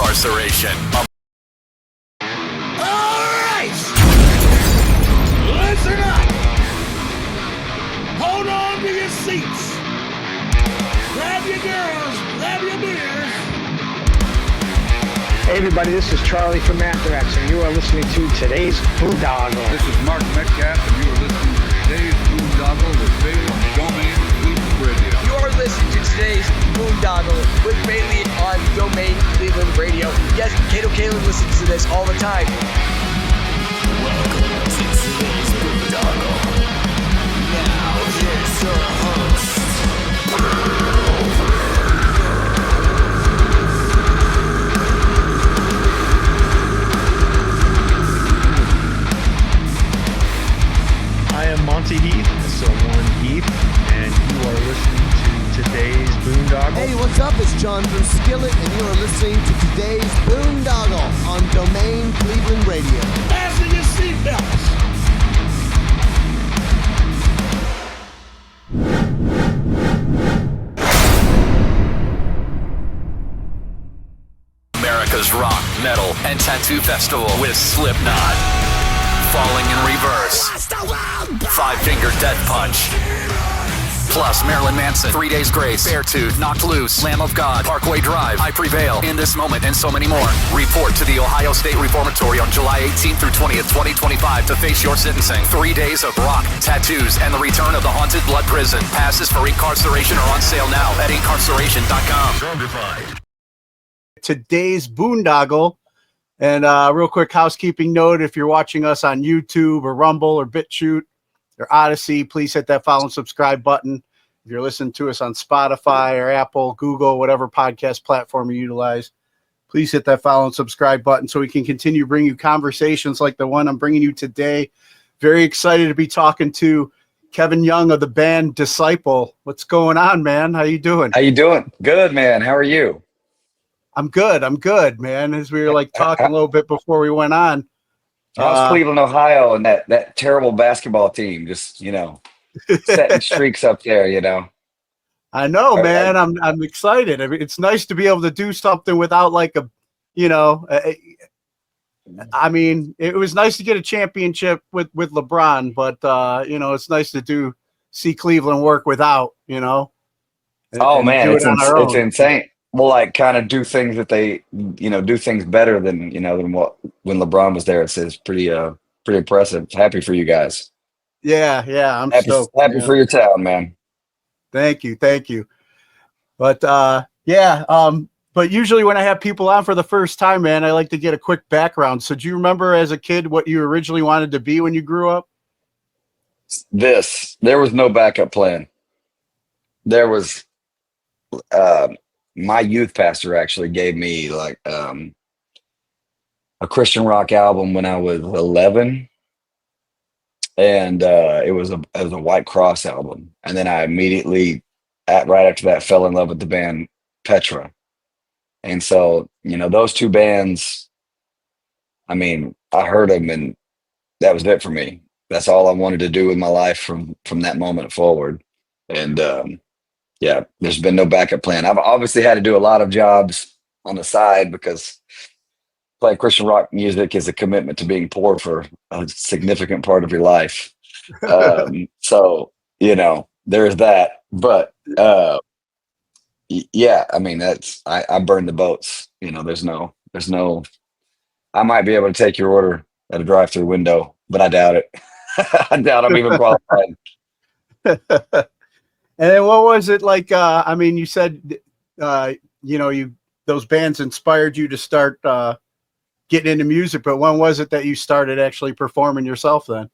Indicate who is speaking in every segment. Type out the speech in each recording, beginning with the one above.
Speaker 1: incarceration.
Speaker 2: Alright! Listen up! Hold on to your seats! Grab your girls, grab your beers!
Speaker 3: Hey everybody, this is Charlie from Anthrax, and you are listening to today's Boondoggle.
Speaker 4: This is Mark Metcalf, and you are listening to today's Boondoggle with Bailey on Domain Cleveland Radio.
Speaker 5: You are listening to today's Boondoggle with Bailey on Domain Cleveland Radio. Yes, Kato Kalin listens to this all the time.
Speaker 1: Welcome to today's Boondoggle. Now here's your host.
Speaker 6: I am Monty Heath, so one Heath, and you are listening to today's Boondoggle.
Speaker 7: Hey, what's up? It's John from Skillet, and you are listening to today's Boondoggle on Domain Cleveland Radio.
Speaker 2: Fasten your seatbelts!
Speaker 1: America's rock, metal, and tattoo festival with Slipknot, Falling in Reverse, Five Finger Death Punch, plus Marilyn Manson, 3 Days Grace, Beartooth, Knocked Loose, Lamb of God, Parkway Drive, I Prevail, In This Moment, and so many more. Report to the Ohio State Reformatory on July 18th through 20th, 2025 to face your sentencing. 3 days of rock, tattoos, and the return of the Haunted Blood Prison. Passes for incarceration are on sale now at incarceration.com.
Speaker 8: Today's Boondoggle. And real quick housekeeping note, if you're watching us on YouTube or Rumble or BitChute or Odyssey, please hit that follow and subscribe button. If you're listening to us on Spotify or Apple, Google, whatever podcast platform you utilize, please hit that follow and subscribe button so we can continue bringing you conversations like the one I'm bringing you today. Very excited to be talking to Kevin Young of the band Disciple. What's going on, man? How you doing?
Speaker 9: How you doing? Good, man. How are you?
Speaker 8: I'm good, man. As we were like talking a little bit before we went on.
Speaker 9: How's Cleveland, Ohio, and that terrible basketball team? Just setting streaks up there.
Speaker 8: I know, man. I'm excited. I mean, it's nice to be able to do something without like I mean, it was nice to get a championship with LeBron, but it's nice to see Cleveland work without.
Speaker 9: Oh man, it's insane. We'll like kind of do things that they, do things better than what when LeBron was there. It's pretty impressive. Happy for you guys.
Speaker 8: Yeah, I'm
Speaker 9: happy for your town, man.
Speaker 8: Thank you. But but usually when I have people on for the first time, man, I like to get a quick background. So do you remember as a kid what you originally wanted to be when you grew up?
Speaker 9: There was no backup plan. There was my youth pastor actually gave me like a Christian rock album when I was 11, and it was a White Cross album. And then I immediately, right after that, fell in love with the band Petra. And so those two bands, I mean, I heard them, and that was it for me. That's all I wanted to do with my life from that moment forward. And yeah, there's been no backup plan. I've obviously had to do a lot of jobs on the side because playing Christian rock music is a commitment to being poor for a significant part of your life. So, there's that. But yeah, I mean, I burn the boats. There's no, I might be able to take your order at a drive-through window, but I doubt it. I doubt I'm even qualified.
Speaker 8: And then what was it like? I mean, you said, those bands inspired you to start getting into music, but when was it that you started actually performing yourself then?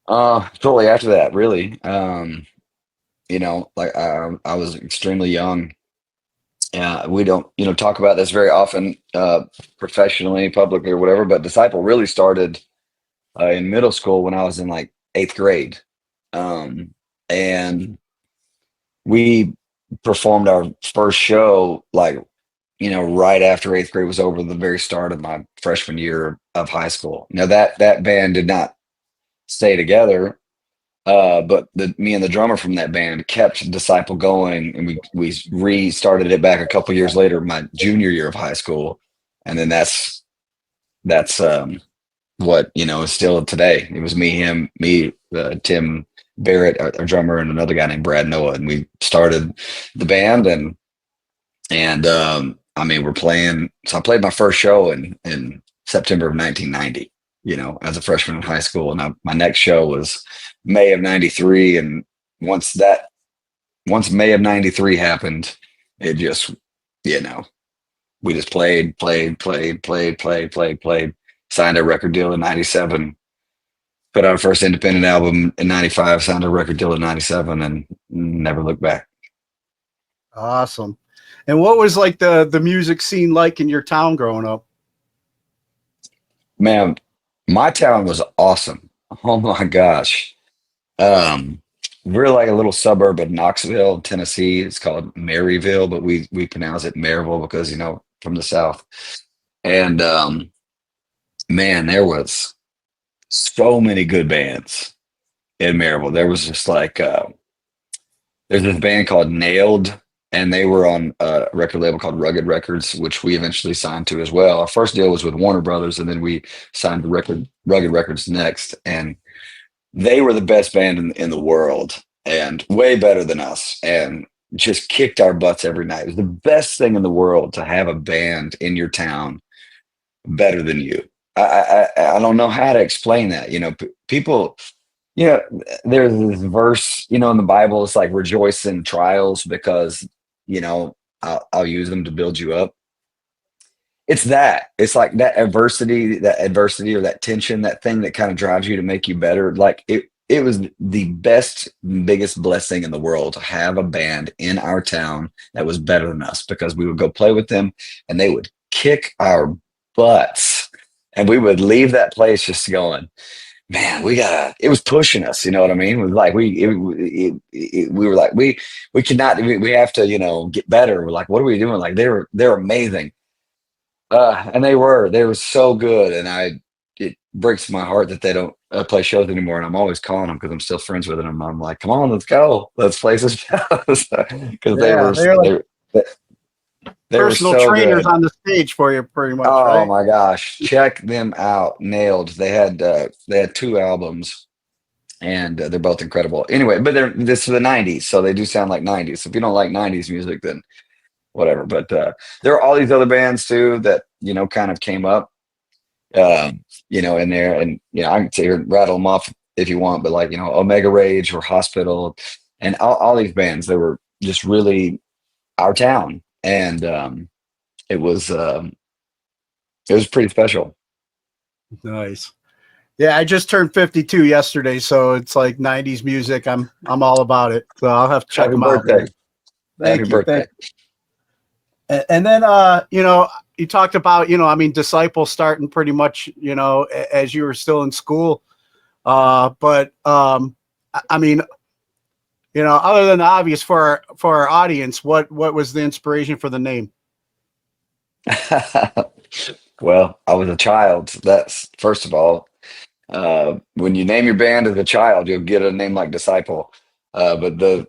Speaker 9: Shortly after that, really. I was extremely young. We don't, talk about this very often, professionally, publicly, or whatever, but Disciple really started in middle school when I was in like 8th grade. And we performed our first show right after 8th grade was over, the very start of my freshman year of high school. Now that band did not stay together. But me and the drummer from that band kept Disciple going, and we restarted it back a couple years later, my junior year of high school, and then that's what is still today. It was me, Tim Barrett, our drummer, and another guy named Brad Noah, and we started the band, and I mean we're playing. So I played my first show in September of 1990. As a freshman in high school, and my next show was May of '93, and once May of '93 happened, it just we just played, signed a record deal in '97, put out our first independent album in '95, signed a record deal in '97, and never looked back.
Speaker 8: Awesome. And what was like the music scene like in your town growing up?
Speaker 9: Man, my town was awesome. Oh my gosh. We're like a little suburb of Knoxville, Tennessee. It's called Maryville, but we pronounce it Maryville because, from the South. And man, there was so many good bands in Maryville. There was just like there's this band called Nailed, and they were on a record label called Rugged Records, which we eventually signed to as well. Our first deal was with Warner Brothers, and then we signed to Rugged Records next, and they were the best band in the world, and way better than us, and just kicked our butts every night. It was the best thing in the world to have a band in your town better than you. I don't know how to explain that. People. There's this verse, in the Bible. It's like rejoice in trials because I'll use them to build you up. It's that. It's like that adversity or that tension, that thing that kind of drives you to make you better. Like it was the biggest blessing in the world to have a band in our town that was better than us, because we would go play with them and they would kick our butts, and we would leave that place just going, man, it was pushing us. You know what I mean? It was like we were like, we cannot, we have to, get better. We're like, what are we doing? Like they're amazing. And they were so good. And it breaks my heart that they don't play shows anymore. And I'm always calling them because I'm still friends with them. I'm like, come on, let's go. Let's play some shows. Because they were
Speaker 8: personal
Speaker 9: so
Speaker 8: trainers
Speaker 9: good
Speaker 8: on the stage for you, pretty much.
Speaker 9: Oh
Speaker 8: right?
Speaker 9: my gosh, check them out. Nailed. They had 2 albums, and they're both incredible. Anyway, but this is the '90s, so they do sound like '90s. If you don't like '90s music, then whatever. But there are all these other bands too that kind of came up, in there, and I can sit here and rattle them off if you want, but like Omega Rage or Hospital, and all these bands, they were just really our town, and it was pretty special.
Speaker 8: Nice. Yeah, I just turned 52 yesterday, so it's like '90s music. I'm all about it. So I'll have to check them out.
Speaker 9: Happy birthday.
Speaker 8: And then you talked about Disciple starting pretty much as you were still in school. But I mean, other than the obvious for our audience, what was the inspiration for the name?
Speaker 9: Well, I was a child. That's first of all. When you name your band as a child, you'll get a name like Disciple. But the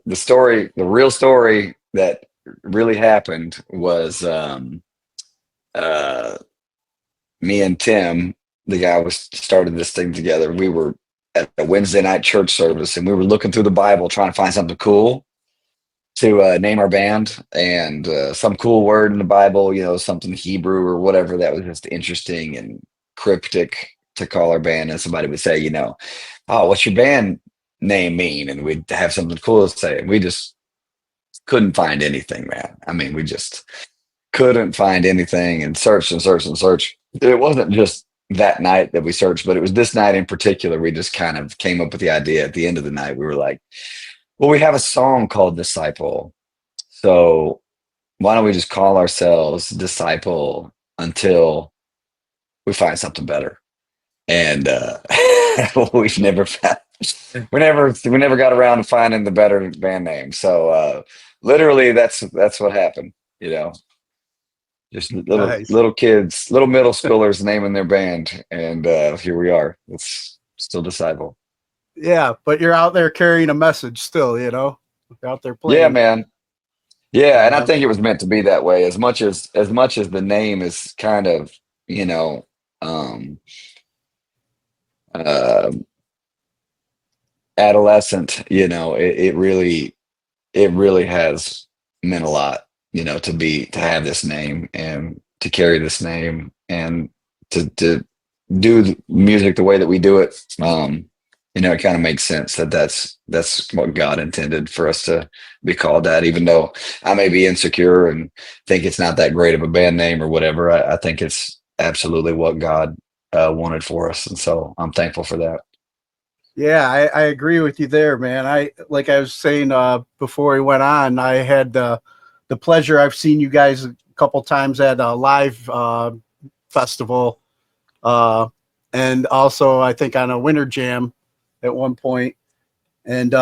Speaker 9: real story that really happened was me and Tim, the guy we started this thing together. We were at a Wednesday night church service, and we were looking through the Bible trying to find something cool to name our band, and some cool word in the Bible, something Hebrew or whatever that was just interesting and cryptic to call our band. And somebody would say, oh, what's your band name mean? And we'd have something cool to say. And we just couldn't find anything, man. I mean, we just couldn't find anything, and searched and searched and searched. It wasn't just that night that we searched, but it was this night in particular. We just kind of came up with the idea. At the end of the night, we were like, well, we have a song called Disciple, so why don't we just call ourselves Disciple until we find something better? And we never got around to finding the better band name. So literally, that's what happened. Just little kids, little middle schoolers naming their band, and here we are. It's still Disciple.
Speaker 8: Yeah, but you're out there carrying a message still, you know. You're out there playing.
Speaker 9: Yeah, man. Yeah, and I
Speaker 8: Uh,
Speaker 9: think it was meant to be that way. As much as the name is kind of, you know, um, uh, adolescent, it really has meant a lot, to have this name and to carry this name and to do the music the way that we do it. It kind of makes sense that that's what God intended for us to be called that. Even though I may be insecure and think it's not that great of a band name or whatever, I think it's absolutely what God wanted for us, and so I'm thankful for that.
Speaker 8: yeah, I agree with you there, man. Like I was saying before we went on, I had the pleasure. I've seen you guys a couple times at a live festival, and also I think on a winter jam at one point. And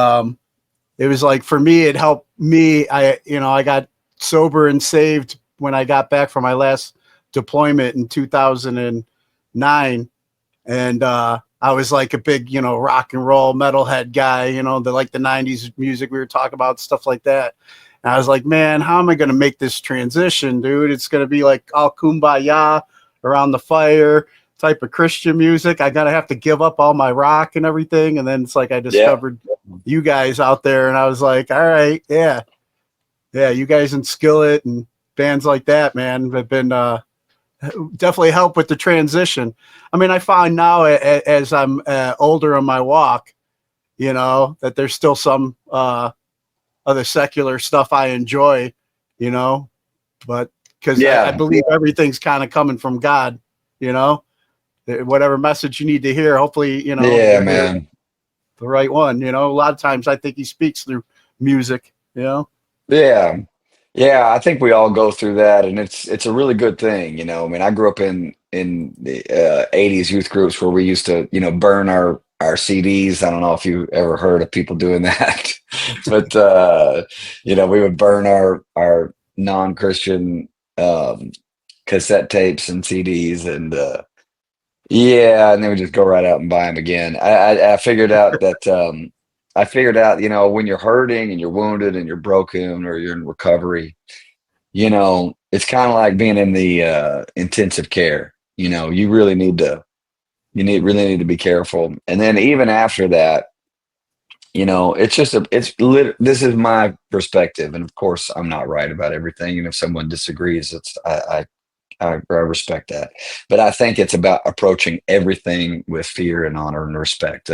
Speaker 8: it was like, for me, it helped me. I got sober and saved when I got back from my last deployment in 2009. And I was like a big, rock and roll metalhead guy, the 90s music we were talking about, stuff like that. And I was like, man, how am I going to make this transition, dude? It's going to be like all kumbaya around the fire type of Christian music. I gotta have to give up all my rock and everything. And then it's like I discovered you guys out there, and I was like, all right, yeah, you guys in Skillet and bands like that, man, have been definitely help with the transition. I mean, I find now as I'm older in my walk, that there's still some other secular stuff I enjoy, but because I believe everything's kind of coming from God, whatever message you need to hear, hopefully,
Speaker 9: Yeah,
Speaker 8: you're
Speaker 9: man.
Speaker 8: the right one. A lot of times I think he speaks through music,
Speaker 9: Yeah. Yeah, I think we all go through that, and it's a really good thing. I mean, I grew up in the '80s youth groups where we used to, burn our CDs. I don't know if you ever heard of people doing that, but we would burn our non-Christian cassette tapes and CDs, and yeah, and then we just go right out and buy them again. I figured out that. When you're hurting and you're wounded and you're broken or you're in recovery, it's kind of like being in the intensive care. Really need to be careful. And then even after that, this is my perspective. And of course, I'm not right about everything. And if someone disagrees, I respect that, but I think it's about approaching everything with fear and honor and respect.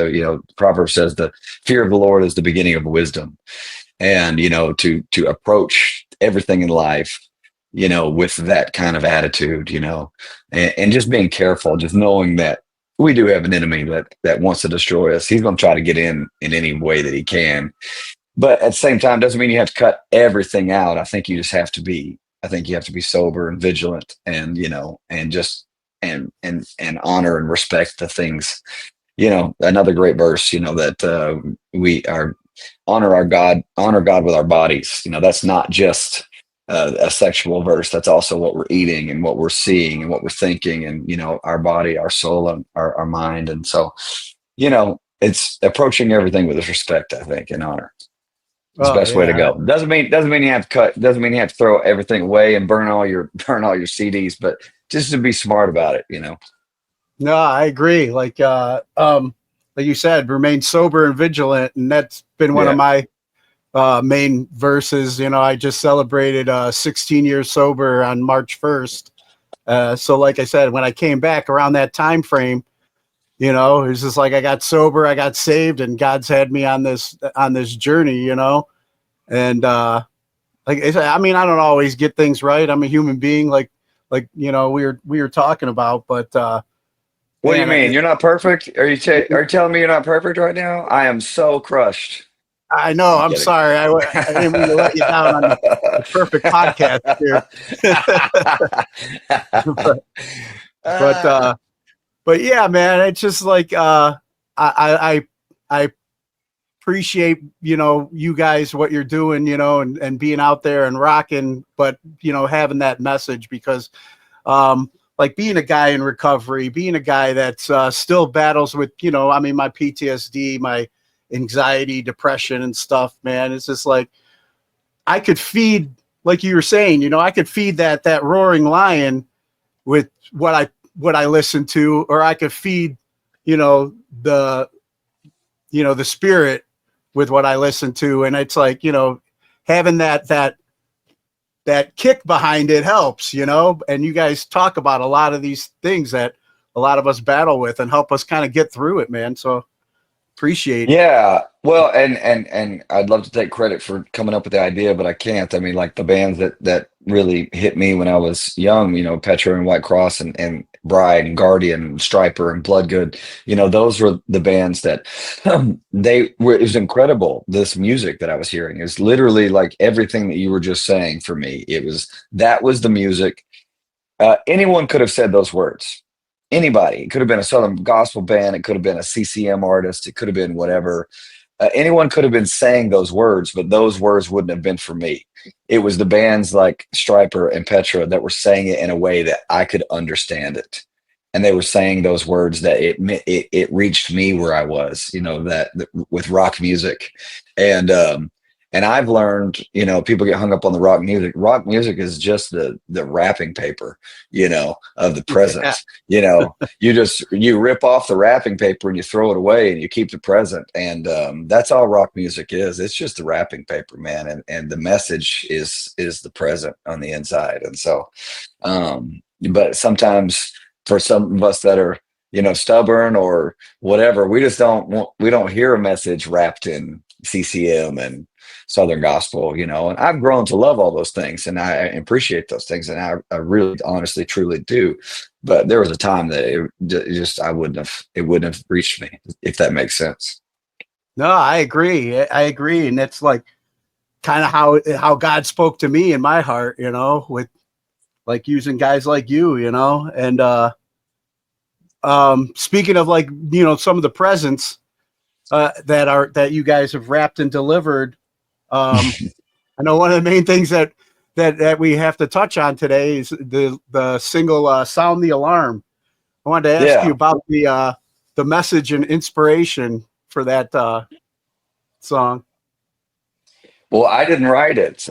Speaker 9: Proverbs says the fear of the Lord is the beginning of wisdom, and to approach everything in life, with that kind of attitude, and just being careful, just knowing that we do have an enemy that wants to destroy us. He's going to try to get in any way that he can, but at the same time, doesn't mean you have to cut everything out. I think you have to be sober and vigilant, and and just and honor and respect the things. Another great verse, that we are honor God with our bodies. That's not just a sexual verse. That's also what we're eating and what we're seeing and what we're thinking, and our body, our soul, and our mind. And so, it's approaching everything with respect, I think, and honor. It's the best way to go. Doesn't mean you have to cut. Doesn't mean you have to throw everything away and burn all your CDs. But just to be smart about it,
Speaker 8: No, I agree. Like you said, remain sober and vigilant, and that's been one of my main verses. I just celebrated 16 years sober on March 1st. So, like I said, when I came back around that time frame, it was just like I got sober, I got saved, and God's had me on this journey, and like I said, I mean, I don't always get things right. I'm a human being, like we were talking about, but
Speaker 9: what do you mean? You're not perfect? Are you telling me you're not perfect right now? I am so crushed.
Speaker 8: I know. I'm sorry. I didn't mean to let you down on the perfect podcast here. But yeah, man, it's just like I appreciate you guys, what you're doing, and being out there and rocking, but having that message, because like like being a guy in recovery, being a guy that's still battles with, I mean, my PTSD, my anxiety, depression and stuff, man. It's just like, I could feed, like you were saying, I could feed that roaring lion with what I listen to, or I could feed, the spirit with what I listen to. And it's like, having that kick behind it helps, and you guys talk about a lot of these things that a lot of us battle with and help us kind of get through it, man. So appreciate it.
Speaker 9: Yeah, well, and I'd love to take credit for coming up with the idea, but I can't. I mean, like the bands that really hit me when I was young, Petra and White Cross and Bride and Guardian and Striper and Bloodgood, those were the bands that they were. It was incredible. This music that I was hearing is literally like everything that you were just saying for me. That was the music. Anyone could have said those words. Anybody. It could have been a Southern gospel band. It could have been a CCM artist. It could have been whatever. Anyone could have been saying those words, but those words wouldn't have been for me. It was the bands like Striper and Petra that were saying it in a way that I could understand it. And they were saying those words that it reached me where I was, that with rock music. And I've learned, people get hung up on the rock music. Rock music is just the wrapping paper, of the present.
Speaker 8: Yeah.
Speaker 9: You rip off the wrapping paper and you throw it away and you keep the present. And that's all rock music is. It's just the wrapping paper, man. And the message is the present on the inside. And so, but sometimes for some of us that are, stubborn or whatever, we don't hear a message wrapped in CCM and Southern gospel, and I've grown to love all those things and I appreciate those things. And I really honestly, truly do. But there was a time that it wouldn't have reached me, if that makes sense.
Speaker 8: No, I agree. And it's like kind of how God spoke to me in my heart, with like using guys like you, and, speaking of like, some of the presents, that you guys have wrapped and delivered. I know one of the main things that we have to touch on today is the single "Sound the Alarm." I wanted to ask you about the message and inspiration for that song.
Speaker 9: Well, I didn't write it.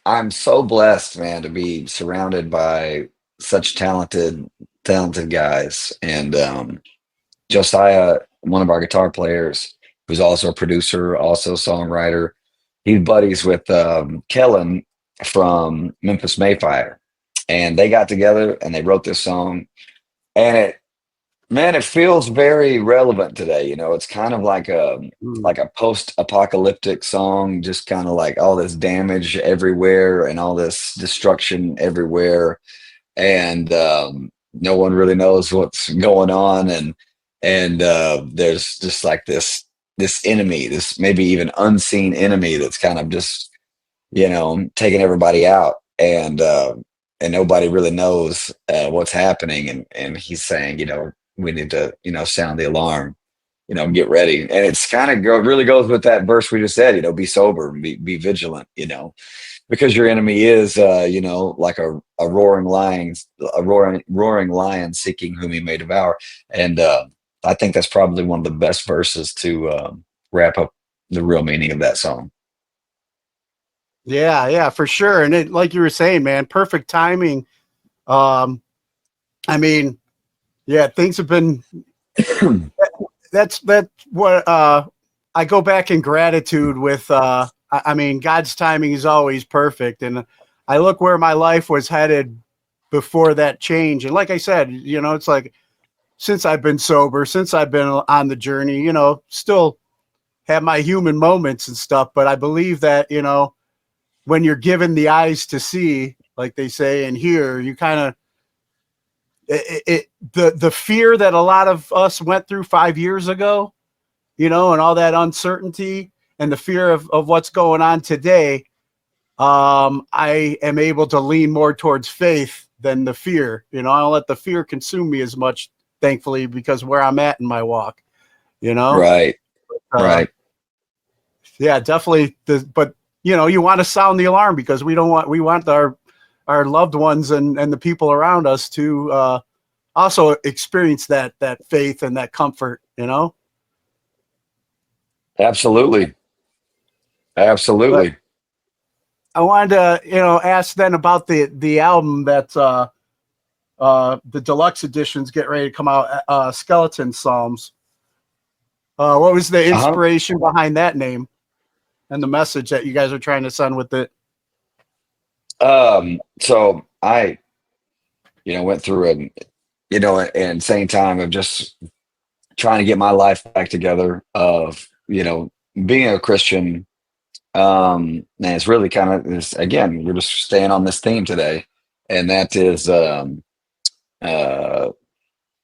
Speaker 9: I'm so blessed, man, to be surrounded by such talented guys. And Josiah, one of our guitar players, who's also a producer, also a songwriter, he's buddies with Kellen from Memphis Mayfire, and they got together and they wrote this song, and it feels very relevant today. It's kind of like a post-apocalyptic song, just kind of like all this damage everywhere and all this destruction everywhere, and no one really knows what's going on, and there's just like this enemy, this maybe even unseen enemy that's kind of just, taking everybody out, and nobody really knows what's happening. And he's saying, we need to, sound the alarm, get ready. And it's kind of really goes with that verse we just said, be sober and be vigilant, because your enemy is, like a roaring lion seeking whom he may devour. And I think that's probably one of the best verses to wrap up the real meaning of that song.
Speaker 8: Yeah, for sure. And it, like you were saying, man, perfect timing. I mean, yeah, things have been, that's what, I go back in gratitude with, I mean, God's timing is always perfect. And I look where my life was headed before that change. And like I said, it's like, since I've been sober, since I've been on the journey, still have my human moments and stuff. But I believe that, when you're given the eyes to see, like they say, and hear, you kind of, the fear that a lot of us went through 5 years ago, and all that uncertainty and the fear of what's going on today, I am able to lean more towards faith than the fear. I don't let the fear consume me as much, thankfully, because where I'm at in my walk,
Speaker 9: Right. Right.
Speaker 8: Yeah, definitely. But you want to sound the alarm, because we want our our loved ones and the people around us to also experience that faith and that comfort, you know.
Speaker 9: Absolutely.
Speaker 8: But
Speaker 9: Absolutely.
Speaker 8: I wanted to, ask then about the album that the deluxe editions get ready to come out, Skeleton Psalms. What was the
Speaker 9: Uh-huh.
Speaker 8: inspiration behind that name and the message that you guys are trying to send with it?
Speaker 9: So I, went through and same time of just trying to get my life back together of, being a Christian. And it's really kind of this, again, we're just staying on this theme today. And that is, uh,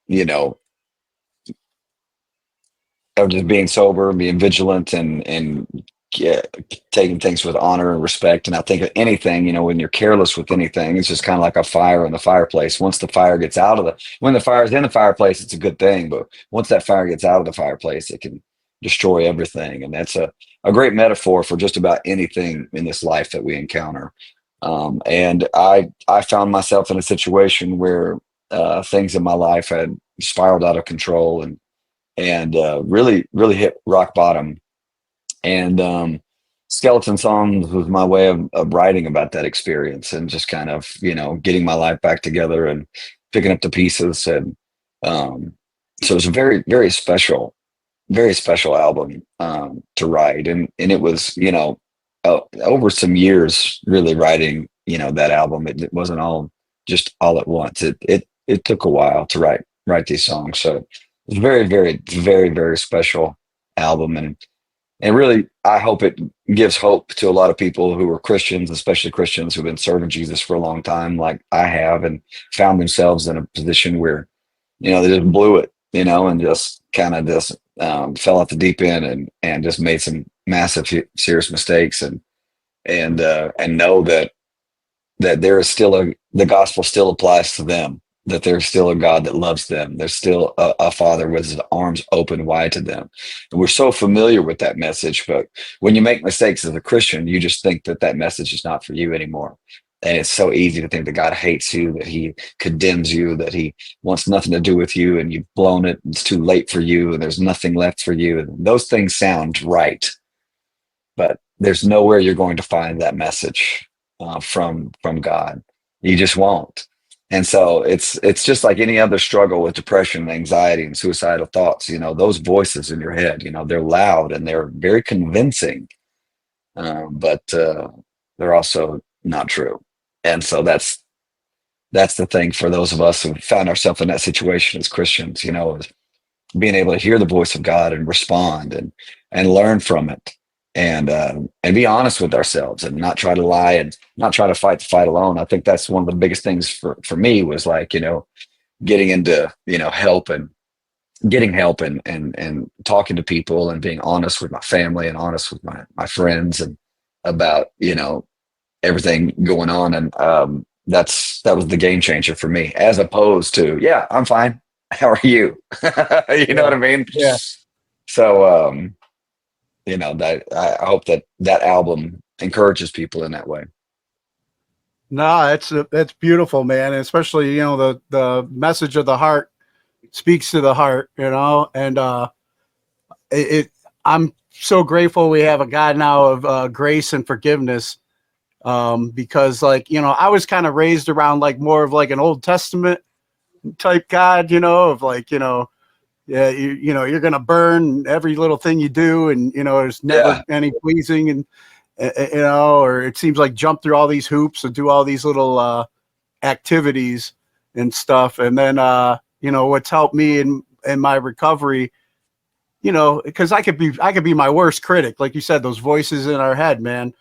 Speaker 9: you know, of just being sober, being vigilant, and yeah, taking things with honor and respect. And I think of anything, when you're careless with anything, it's just kind of like a fire in the fireplace. Once the fire gets out of when the fire's in the fireplace, it's a good thing. But once that fire gets out of the fireplace, it can destroy everything. And that's a great metaphor for just about anything in this life that we encounter. And I found myself in a situation where things in my life had spiraled out of control, and really hit rock bottom. And Skeleton Songs was my way of writing about that experience and just kind of, getting my life back together and picking up the pieces. And so it was a very, very special album to write. And it was, over some years really writing, that album. It wasn't all at once. It took a while to write these songs. So it's a very, very, very, very special album. And really, I hope it gives hope to a lot of people who are Christians, especially Christians who've been serving Jesus for a long time, like I have, and found themselves in a position where, they just blew it, and just kind of just fell off the deep end and just made some massive, serious mistakes, and know that there is still the gospel still applies to them, that there's still a God that loves them. There's still a Father with his arms open wide to them. And we're so familiar with that message, but when you make mistakes as a Christian, you just think that message is not for you anymore. And it's so easy to think that God hates you, that he condemns you, that he wants nothing to do with you, and you've blown it. It's too late for you, and there's nothing left for you. And those things sound right, but there's nowhere you're going to find that message from God. You just won't. And so it's just like any other struggle with depression and anxiety and suicidal thoughts. Those voices in your head, they're loud and they're very convincing, but they're also not true. And so that's the thing for those of us who found ourselves in that situation as Christians, is being able to hear the voice of God and respond and learn from it, and be honest with ourselves and not try to lie and not try to fight the fight alone. I think that's one of the biggest things for me was like, getting into, help and getting help and talking to people and being honest with my family and honest with my friends and about, everything going on. And that was the game changer for me, as opposed to, yeah, I'm fine. How are you? You know what I mean?
Speaker 8: Yeah.
Speaker 9: So, that I hope that album encourages people in that way.
Speaker 8: No, that's beautiful, man. And especially, the message of the heart speaks to the heart, and I'm so grateful we have a God now of grace and forgiveness. Because I was kind of raised around like more of like an Old Testament type God, of like, yeah, you're going to burn every little thing you do. And, there's never any pleasing and, or it seems like jump through all these hoops and do all these little activities and stuff. And then, what's helped me in my recovery, because I could be my worst critic. Like you said, those voices in our head, man.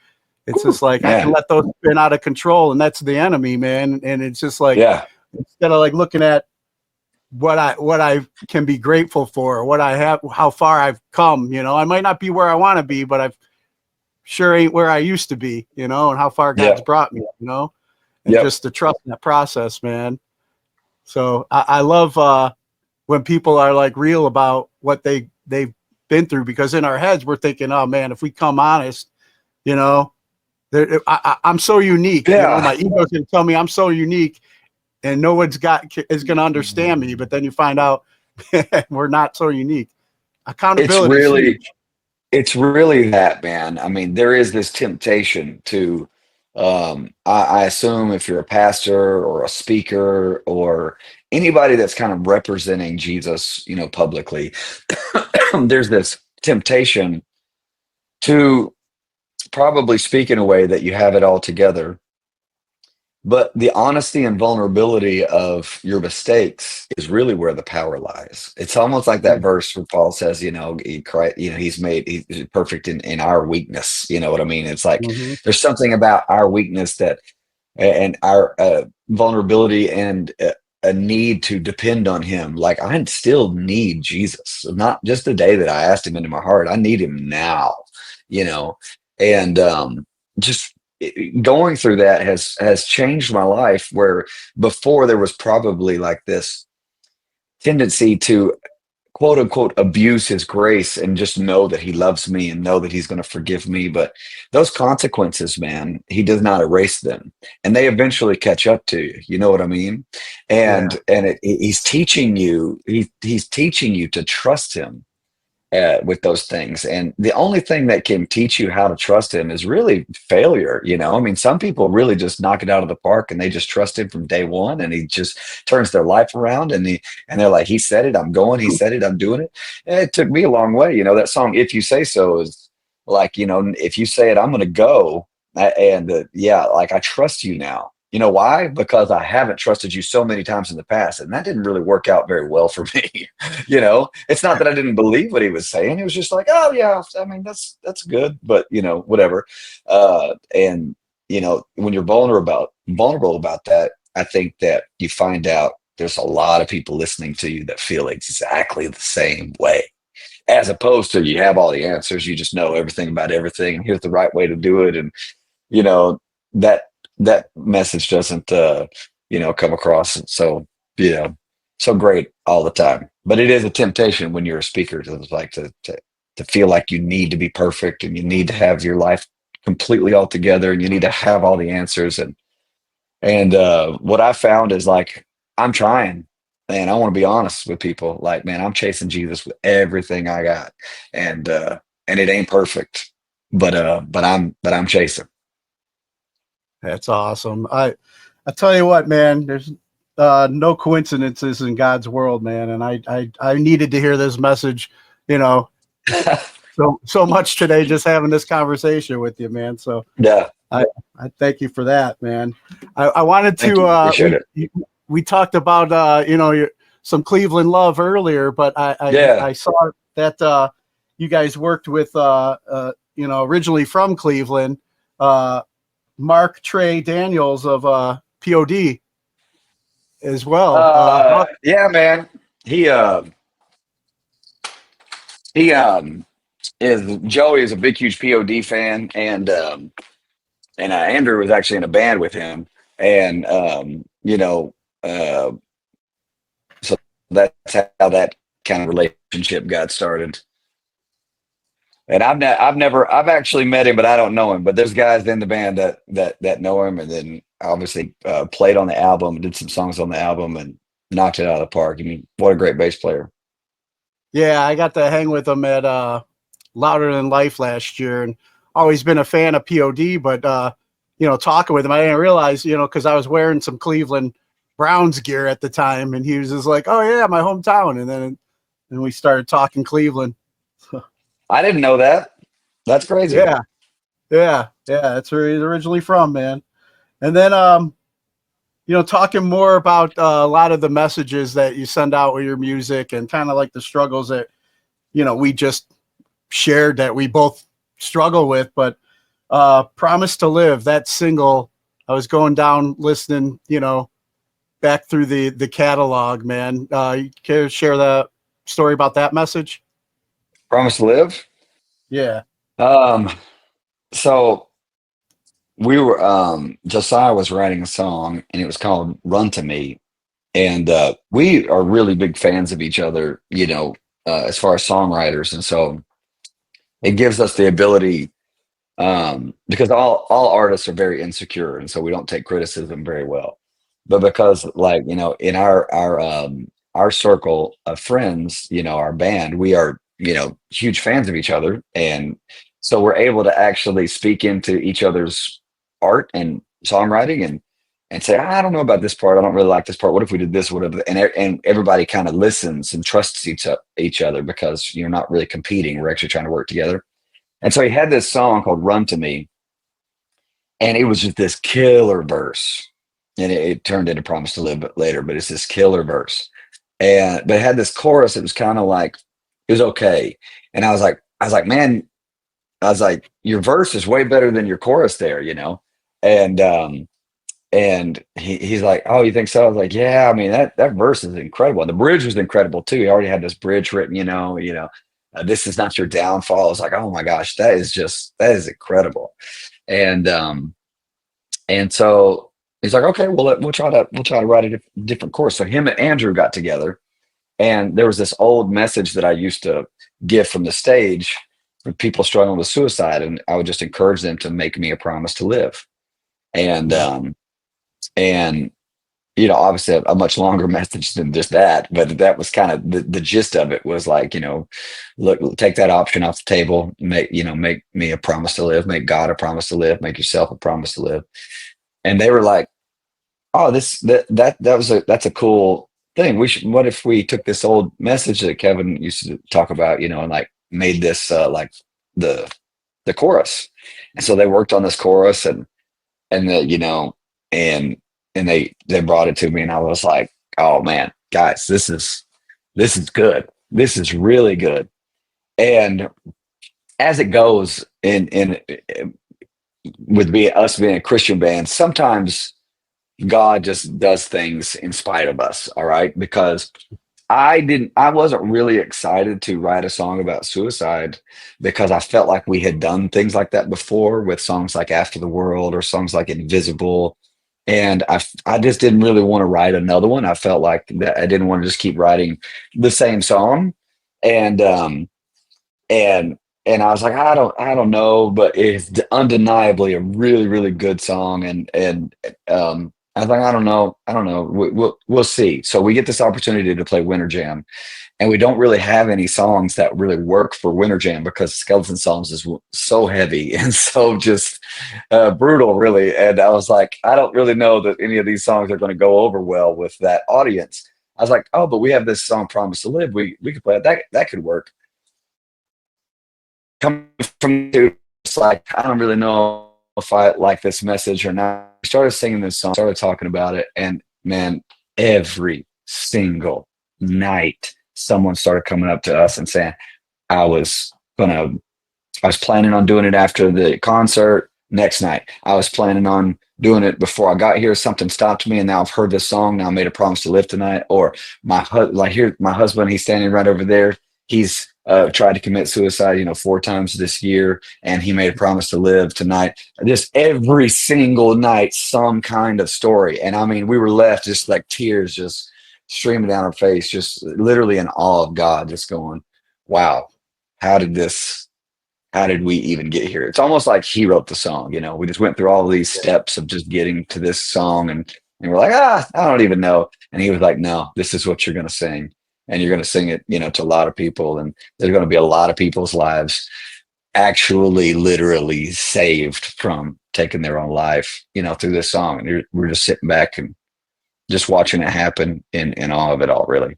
Speaker 8: It's just like, I can let those spin out of control, and that's the enemy, man. And it's just like, instead of like looking at what I can be grateful for, what I have, how far I've come, I might not be where I want to be, but I've sure ain't where I used to be, and how far God's brought me, and just to trust in that process, man. So I love when people are like real about what they've been through, because in our heads, we're thinking, oh man, if we come honest, I'm so unique.
Speaker 9: Yeah.
Speaker 8: My ego's gonna tell me I'm so unique, and no one's is gonna understand me. But then you find out we're not so unique.
Speaker 9: It's
Speaker 8: Accountability is
Speaker 9: really,
Speaker 8: huge.
Speaker 9: it's really that, man. I mean, there is this temptation to, I assume if you're a pastor or a speaker or anybody that's kind of representing Jesus, publicly, there's this temptation to probably speak in a way that you have it all together. But the honesty and vulnerability of your mistakes is really where the power lies. It's almost like that verse where Paul says, he's perfect in our weakness. You know what I mean? It's like
Speaker 8: Mm-hmm.
Speaker 9: there's something about our weakness that and our vulnerability and a need to depend on him. Like I still need Jesus, not just the day that I asked him into my heart. I need him now, and just going through that has changed my life, where before there was probably like this tendency to quote unquote abuse his grace and just know that he loves me and know that he's going to forgive me. But those consequences, man, he does not erase them, and they eventually catch up to you. You know what I mean? He's teaching you. He's teaching you to trust him with those things. And the only thing that can teach you how to trust him is really failure. I mean, some people really just knock it out of the park and they just trust him from day one, and he just turns their life around, and they're like, he said it, I'm going, he said it, I'm doing it. And it took me a long way. That song, If You Say So, is like, if you say it, I'm going to go. Like I trust you now. You know why? Because I haven't trusted you so many times in the past, and that didn't really work out very well for me. It's not that I didn't believe what he was saying. It was just like, oh yeah, I mean that's good, but whatever. When you're vulnerable about that, I think that you find out there's a lot of people listening to you that feel exactly the same way, as opposed to you have all the answers, you just know everything about everything, and here's the right way to do it, and that message doesn't come across so great all the time. But it is a temptation when you're a speaker to feel like you need to be perfect, and you need to have your life completely all together, and you need to have all the answers. And what I found is, like, I'm trying, and I want to be honest with people. Like, man, I'm chasing Jesus with everything I got, and it ain't perfect, but I'm chasing.
Speaker 8: That's awesome. I tell you what, man, there's no coincidences in God's world, man. And I needed to hear this message, so much today, just having this conversation with you, man. So
Speaker 9: yeah,
Speaker 8: I thank you for that, man. I wanted
Speaker 9: thank you. Appreciate it.
Speaker 8: We talked about some Cleveland love earlier, but I saw that you guys worked with originally from Cleveland, Mark Trey Daniels of POD as well.
Speaker 9: Yeah, man. He is Joey is a big, huge POD fan, and Andrew was actually in a band with him, and so that's how that kind of relationship got started. And I've actually met him, but I don't know him. But there's guys in the band that know him, and then obviously played on the album, did some songs on the album, and knocked it out of the park. I mean, what a great bass player!
Speaker 8: Yeah, I got to hang with him at Louder Than Life last year, and always been a fan of POD. But talking with him, I didn't realize, because I was wearing some Cleveland Browns gear at the time, and he was just like, "Oh yeah, my hometown," and we started talking Cleveland.
Speaker 9: I didn't know that. That's crazy.
Speaker 8: Yeah. That's where he's originally from, man. And then, talking more about a lot of the messages that you send out with your music, and kind of like the struggles that, we just shared that we both struggle with. But Promise to Live, that single, I was going down listening, back through the catalog, man. You care to share the story about that message?
Speaker 9: Promise to Live?
Speaker 8: Yeah.
Speaker 9: So we were Josiah was writing a song, and it was called Run to Me. And we are really big fans of each other, as far as songwriters. And so it gives us the ability because all artists are very insecure, and so we don't take criticism very well. But because, like, in our circle of friends, our band, we are, huge fans of each other, and so we're able to actually speak into each other's art and songwriting, and say, I don't know about this part. I don't really like this part. What if we did this? Whatever. And everybody kind of listens and trusts each other, because you're not really competing. We're actually trying to work together. And so he had this song called Run to Me, and it was just this killer verse. And it turned into Promise to Live later, but it's this killer verse. But it had this chorus. It was kind of like, it was okay. And I was like, man, your verse is way better than your chorus there, And he's like, oh, you think so? I was like, yeah, I mean, that verse is incredible. And the bridge was incredible too. He already had this bridge written, this is not your downfall. I was like, oh my gosh, that is incredible. And so he's like, okay, well, we'll try to write a different chorus. So him and Andrew got together, and there was this old message that I used to give from the stage for people struggling with suicide. And I would just encourage them to make me a promise to live. And obviously a much longer message than just that, but that was kind of the gist of it, was like, look, take that option off the table, make me a promise to live, make God a promise to live, make yourself a promise to live. And they were like, oh, that's a cool thing. What if we took this old message that Kevin used to talk about, and like made this like the chorus. And so they worked on this chorus, and they brought it to me, and I was like, oh man, guys, this is good. This is really good. And as it goes in with us being a Christian band, sometimes God just does things in spite of us. All right. Because I wasn't really excited to write a song about suicide, because I felt like we had done things like that before with songs like After the World or songs like Invisible. And I just didn't really want to write another one. I felt like that I didn't want to just keep writing the same song. And I was like, I don't know, but it's undeniably a really, really good song. And I was like, I don't know. We'll see. So we get this opportunity to play Winter Jam, and we don't really have any songs that really work for Winter Jam, because Skeleton Songs is so heavy and so just brutal, really. And I was like, I don't really know that any of these songs are going to go over well with that audience. I was like, oh, but we have this song Promise to Live. We could play it. That could work. Coming from it's like, I don't really know if I like this message or not. I started singing this song, started talking about it, and man, every single night someone started coming up to us and saying, I was planning on doing it after the concert. Next night, I was planning on doing it before I got here. Something stopped me, and now I've heard this song. Now I made a promise to live tonight. Or my husband, he's standing right over there. He's tried to commit suicide, 4 times this year, and he made a promise to live tonight. Just every single night, some kind of story. And I mean, we were left just like tears just streaming down our face, just literally in awe of God, just going, wow, how did we even get here? It's almost like he wrote the song. We just went through all these steps of just getting to this song, and we're like, I don't even know. And he was like, no, this is what you're going to sing. And you're going to sing it, to a lot of people. And there's going to be a lot of people's lives actually literally saved from taking their own life, through this song. And we're just sitting back and just watching it happen in awe of it all, really.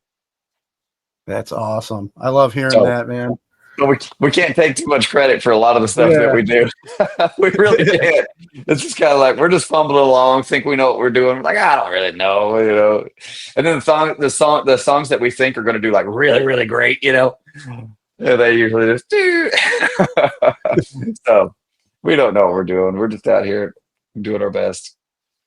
Speaker 8: That's awesome. I love hearing that, man.
Speaker 9: But we can't take too much credit for a lot of the stuff that we do. We really can't. It's just kind of like we're just fumbling along, think we know what we're doing. We're like, I don't really know, And then the songs that we think are going to do like really, really great, they usually just do. So we don't know what we're doing. We're just out here doing our best.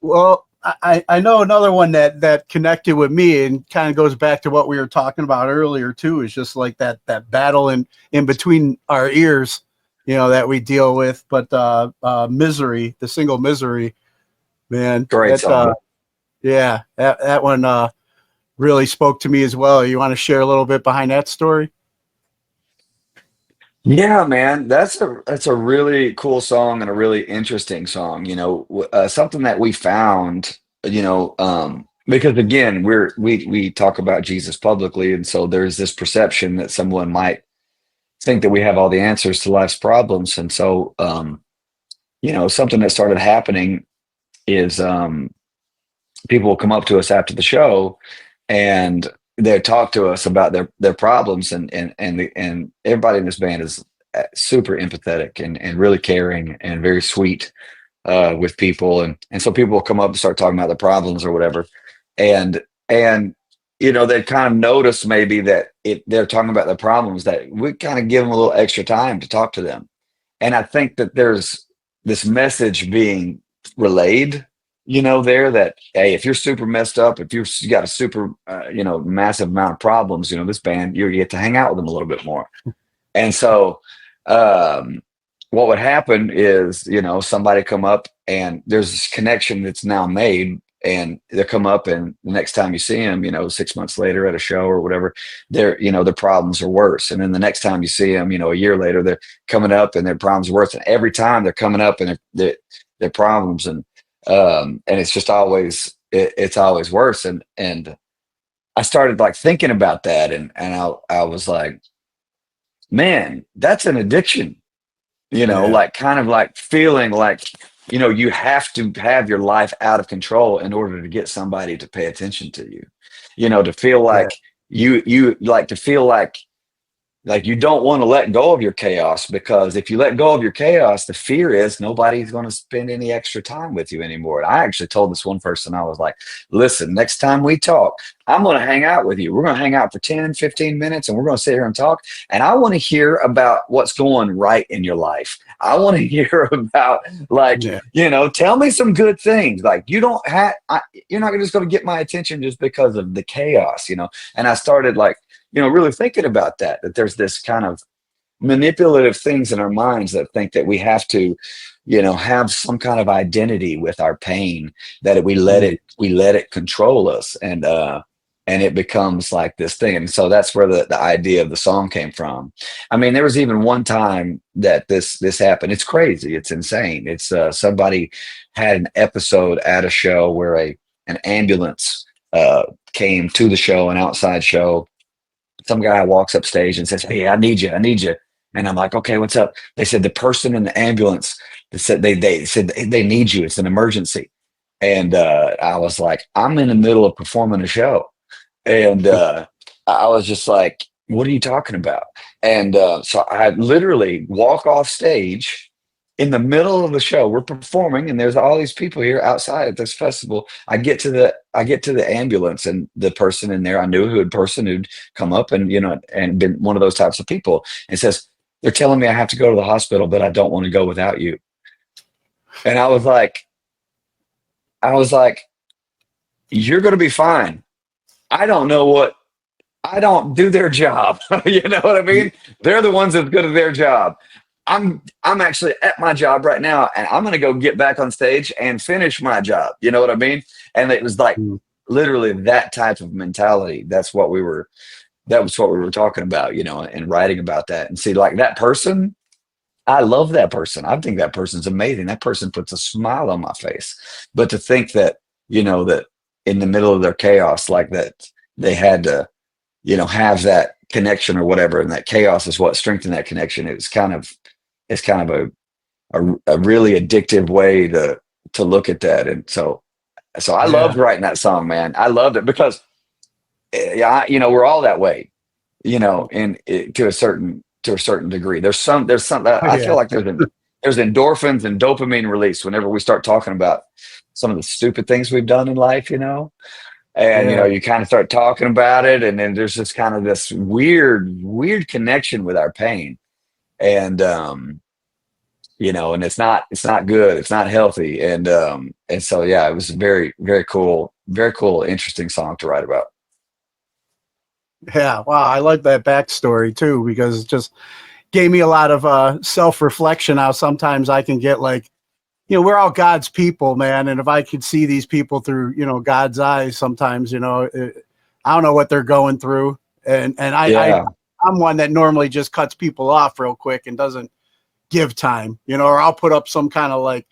Speaker 8: Well, I know another one that connected with me and kind of goes back to what we were talking about earlier too, is just like that battle in between our ears, that we deal with. But Misery, the single Misery, man.
Speaker 9: Great song.
Speaker 8: Yeah, that one really spoke to me as well. You want to share a little bit behind that story?
Speaker 9: Yeah, man, that's a really cool song and a really interesting song. Something that we found, because again, we talk about Jesus publicly, and so there's this perception that someone might think that we have all the answers to life's problems, and so something that started happening is people will come up to us after the show and they talk to us about their problems, and everybody in this band is super empathetic and really caring and very sweet with people, and so people will come up and start talking about the problems or whatever, and they kind of notice maybe that they're talking about the problems, that we kind of give them a little extra time to talk to them. And I think that there's this message being relayed, there, that, hey, if you're super messed up, if you got a super, massive amount of problems, this band, you get to hang out with them a little bit more. And so, what would happen is, somebody come up and there's this connection that's now made, and they come up, and the next time you see them, 6 months later at a show or whatever, their problems are worse. And then the next time you see them, a year later, they're coming up and their problems are worse. And every time they're coming up and their problems, and it's just always, it's always worse. And I started like thinking about that, and I was like, man, that's an addiction. Like kind of like feeling like, you have to have your life out of control in order to get somebody to pay attention to you, to feel like you like to feel like you don't want to let go of your chaos, because if you let go of your chaos, the fear is nobody's going to spend any extra time with you anymore. And I actually told this one person, I was like, listen, next time we talk, I'm going to hang out with you. We're going to hang out for 10, 15 minutes, and we're going to sit here and talk. And I want to hear about what's going right in your life. I want to hear about, like, tell me some good things. Like, you're not just going to get my attention just because of the chaos, And I started like, really thinking about that there's this kind of manipulative things in our minds that think that we have to, have some kind of identity with our pain, that we let it control us, and it becomes like this thing. And so that's where the idea of the song came from. I mean, there was even one time that this happened. It's crazy. It's insane. It's somebody had an episode at a show where an ambulance came to the show, an outside show. Some guy walks up stage and says, "Hey, I need you. And I'm like, "Okay, what's up?" They said the person in the ambulance, they said they need you. It's an emergency. And I was like, I'm in the middle of performing a show. And I was just like, "What are you talking about?" And so I literally walk off stage in the middle of the show. We're performing, and there's all these people here outside at this festival. I get to the ambulance, and the person in there, I knew who'd come up and and been one of those types of people, and says, "They're telling me I have to go to the hospital, but I don't want to go without you." And I was like, "You're going to be fine. I don't do their job." You know what I mean? They're the ones that's good at their job. I'm actually at my job right now, and I'm going to go get back on stage and finish my job. You know what I mean? And it was like literally that type of mentality. That was what we were talking about, and writing about that. And see, like, that person, I love that person. I think that person's amazing. That person puts a smile on my face. But to think that, that in the middle of their chaos, like that, they had to, have that connection or whatever, and that chaos is what strengthened that connection. It's kind of a really addictive way to look at that. And so I loved writing that song, man. I loved it because we're all that way, to a certain degree. There's some I feel like there's endorphins and dopamine release whenever we start talking about some of the stupid things we've done in life, and you kind of start talking about it, and then there's just kind of this weird connection with our pain. And and it's not good, it's not healthy. And so it was a very, very cool, interesting song to write about.
Speaker 8: Yeah, wow, I like that backstory too, because it just gave me a lot of self-reflection. How sometimes I can get like, we're all God's people, man, and if I could see these people through God's eyes, sometimes I don't know what they're going through, and I I'm one that normally just cuts people off real quick and doesn't give time, you know, or I'll put up some kind of like,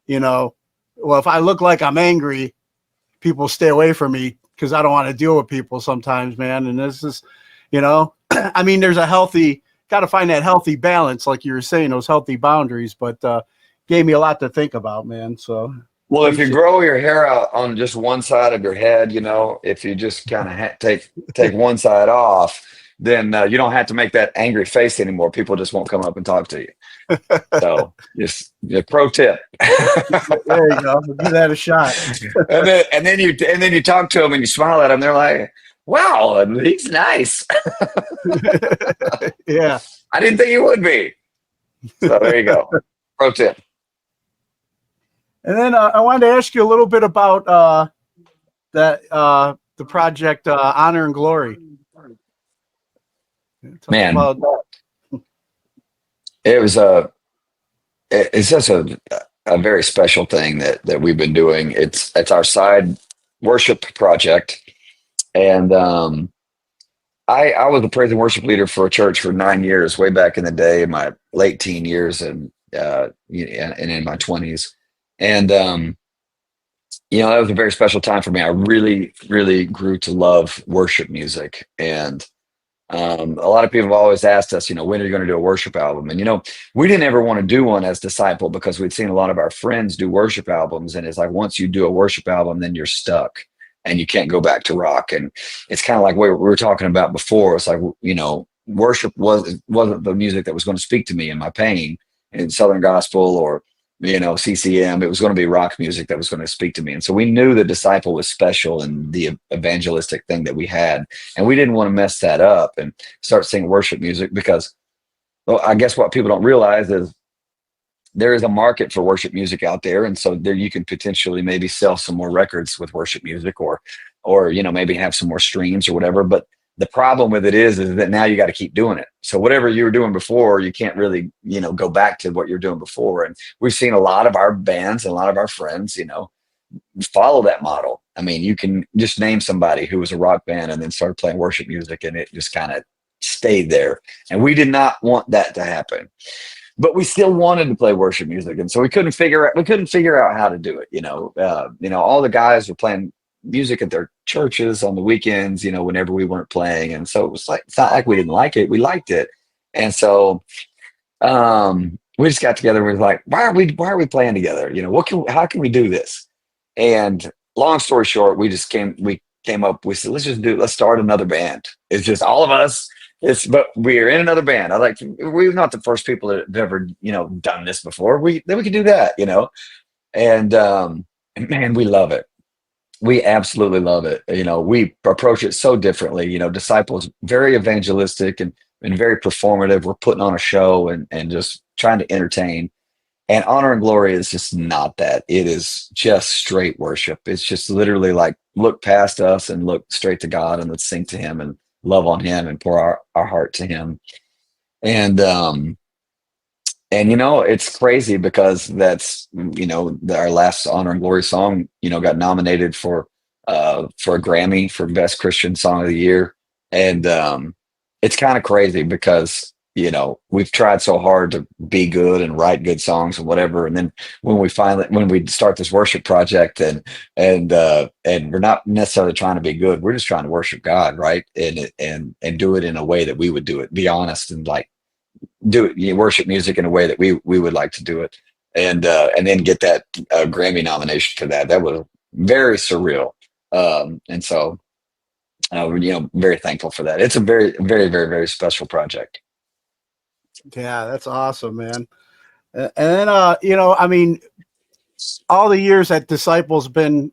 Speaker 8: you know, well, if I look like I'm angry, people stay away from me because I don't want to deal with people sometimes, man. And this is, you know, I mean, there's a got to find that healthy balance, like you were saying, those healthy boundaries, but gave me a lot to think about, man. So,
Speaker 9: Well, if you grow your hair out on just one side of your head, you know, if you just kind of take one side off, then you don't have to make that angry face anymore. People just won't come up and talk to you. So, just pro tip.
Speaker 8: There you go. Give that a shot.
Speaker 9: and then you talk to them and you smile at them. They're like, "Wow, he's nice."
Speaker 8: Yeah,
Speaker 9: I didn't think he would be. So there you go. Pro tip.
Speaker 8: And then I wanted to ask you a little bit about the project Honor and Glory.
Speaker 9: Man,
Speaker 8: about that.
Speaker 9: It's just a very special thing that we've been doing. It's our side worship project, and I was a praise and worship leader for a church for 9 years, way back in the day, in my late teen years, and in my 20s, and you know, that was a very special time for me. I really, really grew to love worship music, and a lot of people have always asked us, you know, when are you going to do a worship album? And, you know, we didn't ever want to do one as Disciple because we'd seen a lot of our friends do worship albums. And it's like, once you do a worship album, then you're stuck and you can't go back to rock. And it's kind of like what we were talking about before. It's like, you know, worship wasn't the music that was going to speak to me in my pain in Southern gospel or, you know, CCM. It was going to be rock music that was going to speak to me. And so we knew the Disciple was special and the evangelistic thing that we had. And we didn't want to mess that up and start singing worship music because, well, I guess what people don't realize is there is a market for worship music out there. And so there you can potentially maybe sell some more records with worship music or, you know, maybe have some more streams or whatever. But the problem with it is that now you got to keep doing it. So whatever you were doing before, you can't really, you know, go back to what you're doing before. And we've seen a lot of our bands and a lot of our friends, you know, follow that model. I mean, you can just name somebody who was a rock band and then started playing worship music and it just kind of stayed there. And we did not want that to happen, but we still wanted to play worship music. And so we couldn't figure out how to do it. You know, all the guys were playing music at their churches on the weekends, you know, whenever we weren't playing. And so it was like, it's not like we didn't like it. We liked it. And so we just got together and we were like, why are we playing together? You know, how can we do this? And long story short, we came up, we said, let's start another band. It's just all of us. But we're in another band. We're not the first people that have ever, you know, done this before. Then we can do that, you know? And man, we love it. We absolutely love it. You know, we approach it so differently. You know, Disciples, very evangelistic and very performative. We're putting on a show and just trying to entertain. And Honor and Glory is just not that. It is just straight worship. It's just literally like, look past us and look straight to God and let's sing to him and love on him and pour our heart to him. And, you know, it's crazy because that's, you know, our last Honor and Glory song, you know, got nominated for a Grammy for Best Christian Song of the Year. And it's kind of crazy because, you know, we've tried so hard to be good and write good songs and whatever. And then when we start this worship project and we're not necessarily trying to be good, we're just trying to worship God, right? And do it in a way that we would do it, be honest and like, do it, you know, worship music in a way that we would like to do it, and then get that Grammy nomination for that. That was very surreal, and so you know, very thankful for that. It's a very, very, very, very special project.
Speaker 8: Yeah, that's awesome, man. And then you know, I mean, all the years that Disciples been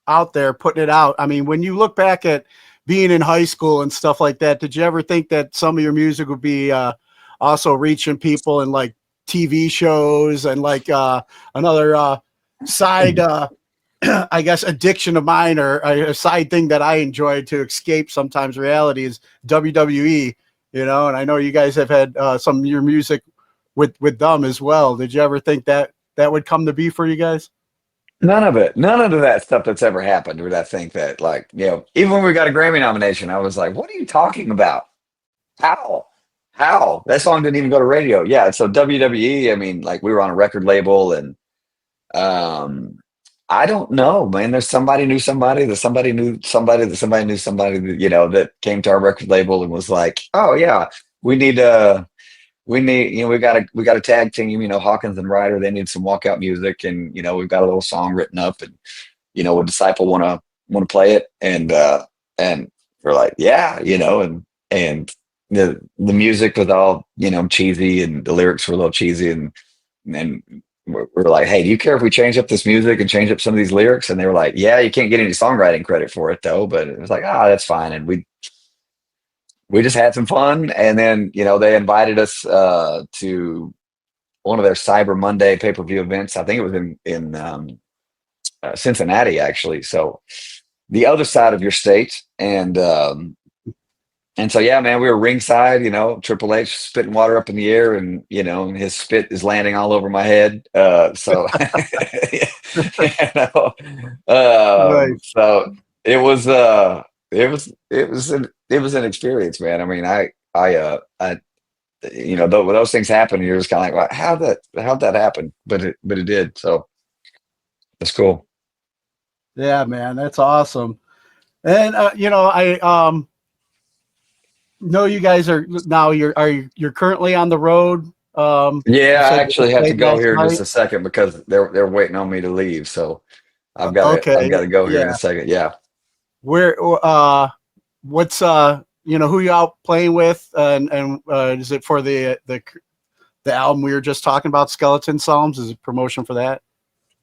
Speaker 8: out there putting it out. I mean, when you look back at being in high school and stuff like that, did you ever think that some of your music would be also reaching people in like TV shows and like another side, I guess, addiction of mine or a side thing that I enjoy to escape sometimes reality is WWE, you know, and I know you guys have had some of your music with them as well. Did you ever think that would come to be for you guys?
Speaker 9: None of that stuff that's ever happened would I think that, like, even when we got a Grammy nomination, I was like, what are you talking about? How? How? That song didn't even go to radio. Yeah. So WWE, I mean, like we were on a record label and, um, I don't know, man. There's somebody knew somebody that somebody knew somebody that somebody knew somebody that, that came to our record label and was like, oh yeah, we need, we got a tag team, Hawkins and Ryder, they need some walkout music. And, we've got a little song written up and, would Disciple want to play it? And we're like, yeah, and the music was all, cheesy and the lyrics were a little cheesy. And we're like, hey, do you care if we change up this music and change up some of these lyrics? And they were like, yeah, you can't get any songwriting credit for it though. But it was like, that's fine. And we just had some fun. And then, they invited us to one of their Cyber Monday pay-per-view events. I think it was in Cincinnati, actually. So the other side of your state. And so, yeah, man, we were ringside, Triple H spitting water up in the air and, and his spit is landing all over my head. So,
Speaker 8: Right.
Speaker 9: so it was an experience, man. I mean, when those things happen, you're just kind of like, well, how'd that happen? But it did. So that's cool.
Speaker 8: Yeah, man, that's awesome. And I know you guys are now. You're currently on the road.
Speaker 9: Yeah, I actually have to
Speaker 8: played
Speaker 9: go
Speaker 8: last
Speaker 9: here in just
Speaker 8: night.
Speaker 9: a second because they're waiting on me to leave. So I've got
Speaker 8: Okay,
Speaker 9: to go here in a
Speaker 8: yeah.
Speaker 9: second. Yeah.
Speaker 8: Where what's who you out playing with, and is it for the album we were just talking about, Skeleton Psalms? Is it promotion for that?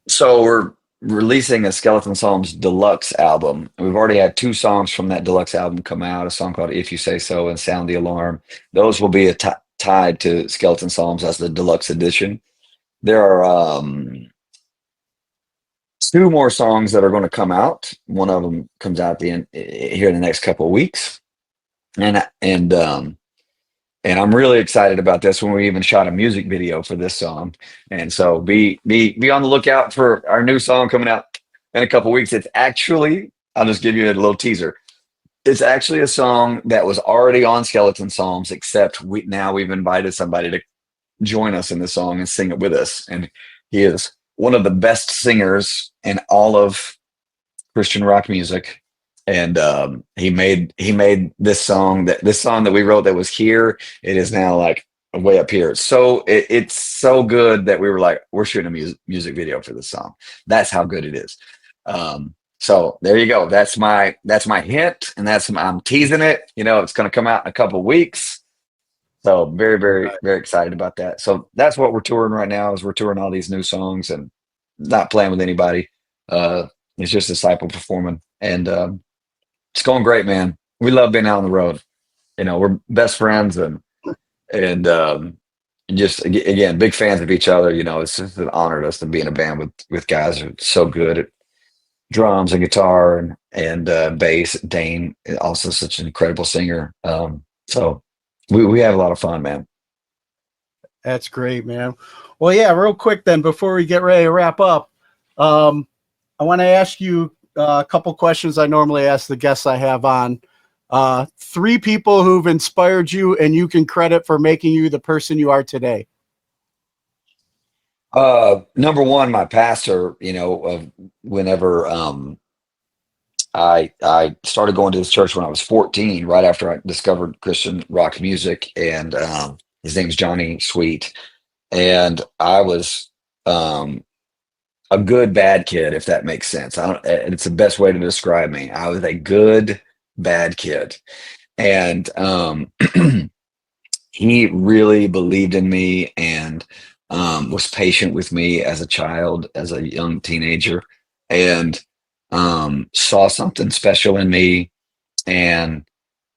Speaker 9: So we're releasing a Skeleton Psalms deluxe album. We've already had two songs from that deluxe album come out, a song called If You Say So and Sound the Alarm. Those will be tied to Skeleton Psalms as the deluxe edition. There are two more songs that are going to come out. One of them comes out at the end here in the next couple of weeks. And I'm really excited about this one. We even shot a music video for this song, and so be on the lookout for our new song coming out in a couple weeks. It's actually, I'll just give you a little teaser. It's actually a song that was already on Skeleton Psalms, except we've invited somebody to join us in the song and sing it with us, and he is one of the best singers in all of Christian rock music. And he made this song that we wrote that was here. It is now like way up here. So it's so good that we were like, we're shooting a music video for this song. That's how good it is. So there you go. That's my hint, and I'm teasing it. It's going to come out in a couple of weeks. So very, very, very excited about that. So that's what we're touring right now. Is we're touring all these new songs and not playing with anybody. It's just Disciple performing, and it's going great, man. We love being out on the road. We're best friends and just again big fans of each other. It's just an honor to us to be in a band with guys who are so good at drums and guitar and bass. Dane, also such an incredible singer. So we have a lot of fun, man.
Speaker 8: That's great, man. Well, yeah, real quick then, before we get ready to wrap up, I want to ask you a couple questions I normally ask the guests I have on. 3 people who've inspired you and you can credit for making you the person you are today.
Speaker 9: Number one, my pastor, whenever I started going to this church when I was 14, right after I discovered Christian rock music, and his name's Johnny Sweet. And I was a good bad kid, if that makes sense. It's the best way to describe me. I was a good bad kid, and he really believed in me and was patient with me as a child, as a young teenager, and saw something special in me and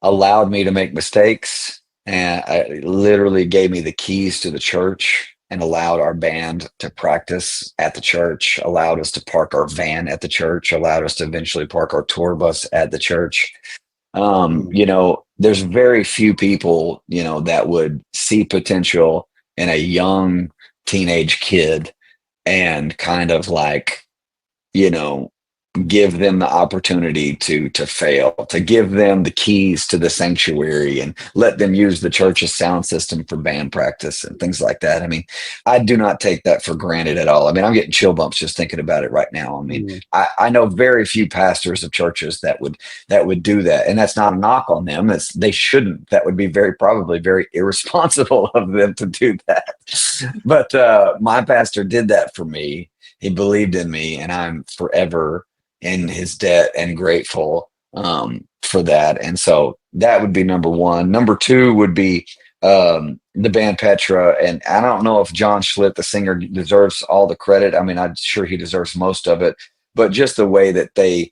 Speaker 9: allowed me to make mistakes, and I literally gave me the keys to the church and allowed our band to practice at the church, allowed us to park our van at the church, allowed us to eventually park our tour bus at the church. There's very few people, that would see potential in a young teenage kid and kind of like you know, give them the opportunity to fail, to give them the keys to the sanctuary and let them use the church's sound system for band practice and things like that. I mean, I do not take that for granted at all. I mean, I'm getting chill bumps just thinking about it right now. I mean, I know very few pastors of churches that would do that. And that's not a knock on them. They shouldn't. That would be probably very irresponsible of them to do that. But my pastor did that for me. He believed in me, and I'm forever in his debt and grateful for that. And so that would be number one. Number two would be the band Petra. And I don't know if John Schlitt, the singer, deserves all the credit. I mean, I'm sure he deserves most of it, but just the way that they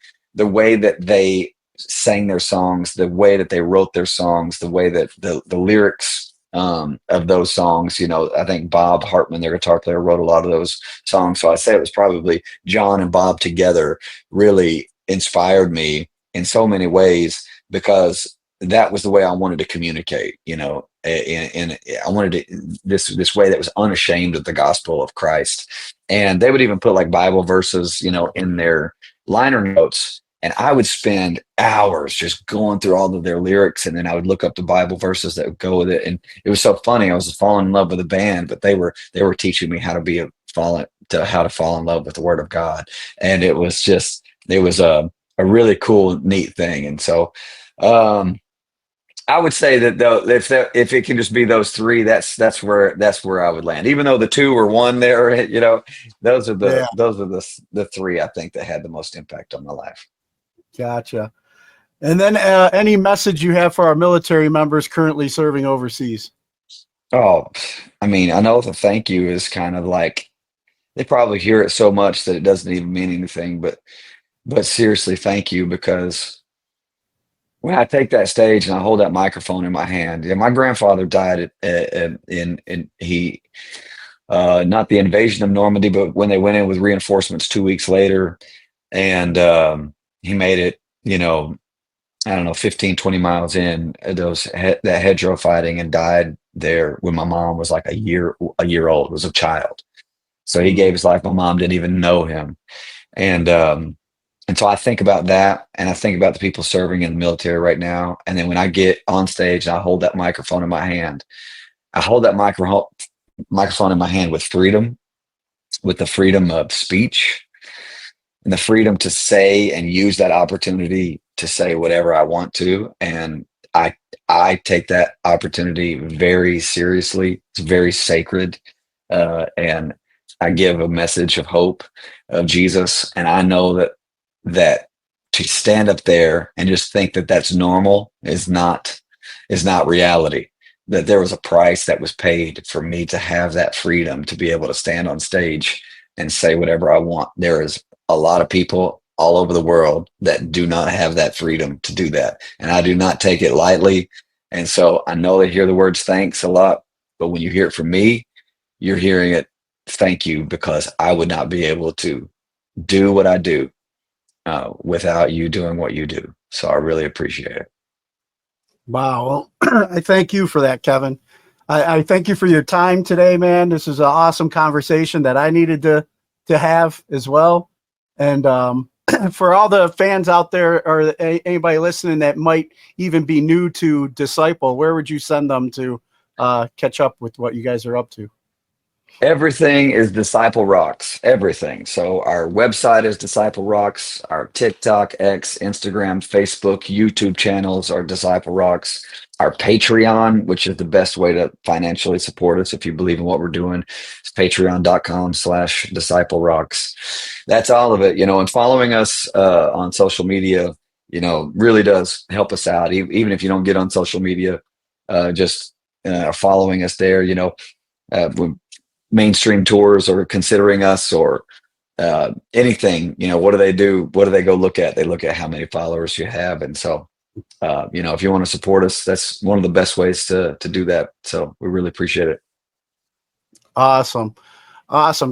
Speaker 9: sang their songs, the way that they wrote their songs, the way that the lyrics of those songs, you know, I think Bob Hartman, their guitar player, wrote a lot of those songs. So I say it was probably John and Bob together really inspired me in so many ways, because that was the way I wanted to communicate, you know, and I wanted this way that was unashamed of the gospel of Christ. And they would even put like Bible verses, you know, in their liner notes. And I would spend hours just going through all of their lyrics, and then I would look up the Bible verses that would go with it. And it was so funny. I was falling in love with the band, but they were teaching me how to how to fall in love with the Word of God. And it was a really cool, neat thing. And so I would say that though, if it can just be those three, that's where I would land. Even though the two or one there, you know, those are the three I think that had the most impact on my life.
Speaker 8: Gotcha. And then any message you have for our military members currently serving overseas?
Speaker 9: Oh, I mean, I know the thank you is kind of like, they probably hear it so much that it doesn't even mean anything, but seriously, thank you, because when I take that stage and I hold that microphone in my hand, my grandfather died not the invasion of Normandy, but when they went in with reinforcements 2 weeks later, and he made it, you know, I don't know, 15, 20 miles in that hedgerow fighting, and died there when my mom was like a year old, was a child. So he gave his life. My mom didn't even know him. And so I think about that, and I think about the people serving in the military right now. And then when I get on stage and I hold that microphone in my hand, I hold that microphone in my hand with freedom, with the freedom of speech and the freedom to say and use that opportunity to say whatever I want to. And I take that opportunity very seriously. It's very sacred. And I give a message of hope of Jesus. And I know that to stand up there and just think that that's normal is not reality. That there was a price that was paid for me to have that freedom to be able to stand on stage and say whatever I want. There is a lot of people all over the world that do not have that freedom to do that. And I do not take it lightly. And so I know they hear the words thanks a lot, but when you hear it from me, you're hearing it thank you, because I would not be able to do what I do without you doing what you do. So I really appreciate it.
Speaker 8: Wow. Well, I thank you for that, Kevin. I thank you for your time today, man. This is an awesome conversation that I needed to have as well. And for all the fans out there, or anybody listening that might even be new to Disciple, where would you send them to catch up with what you guys are up to?
Speaker 9: Everything is Disciple Rocks. Everything. So our website is Disciple Rocks. Our TikTok, X, Instagram, Facebook, YouTube channels are Disciple Rocks. Our Patreon, which is the best way to financially support us if you believe in what we're doing, is patreon.com/Disciple Rocks. That's all of it, you know, and following us on social media, you know, really does help us out. Even if you don't get on social media, just following us there, you know, mainstream tours or considering us or anything, you know, what do they do? What do they go look at? They look at how many followers you have. And so, you know, if you want to support us, that's one of the best ways to do that. So we really appreciate it.
Speaker 8: Awesome.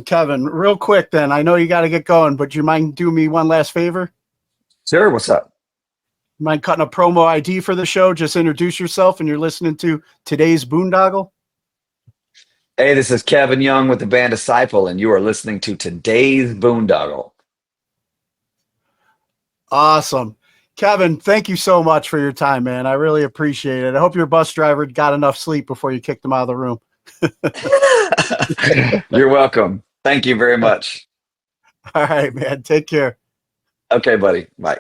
Speaker 8: Kevin, real quick then, I know you got to get going, but do you mind doing me one last favor?
Speaker 9: Sure. What's up?
Speaker 8: Mind cutting a promo ID for the show? Just introduce yourself, and you're listening to today's Boondoggle.
Speaker 9: Hey, this is Kevin Young with the band Disciple, and you are listening to today's Boondoggle.
Speaker 8: Awesome. Kevin, thank you so much for your time, man. I really appreciate it. I hope your bus driver got enough sleep before you kicked him out of the room.
Speaker 9: You're welcome. Thank you very much.
Speaker 8: All right, man. Take care.
Speaker 9: Okay, buddy. Bye.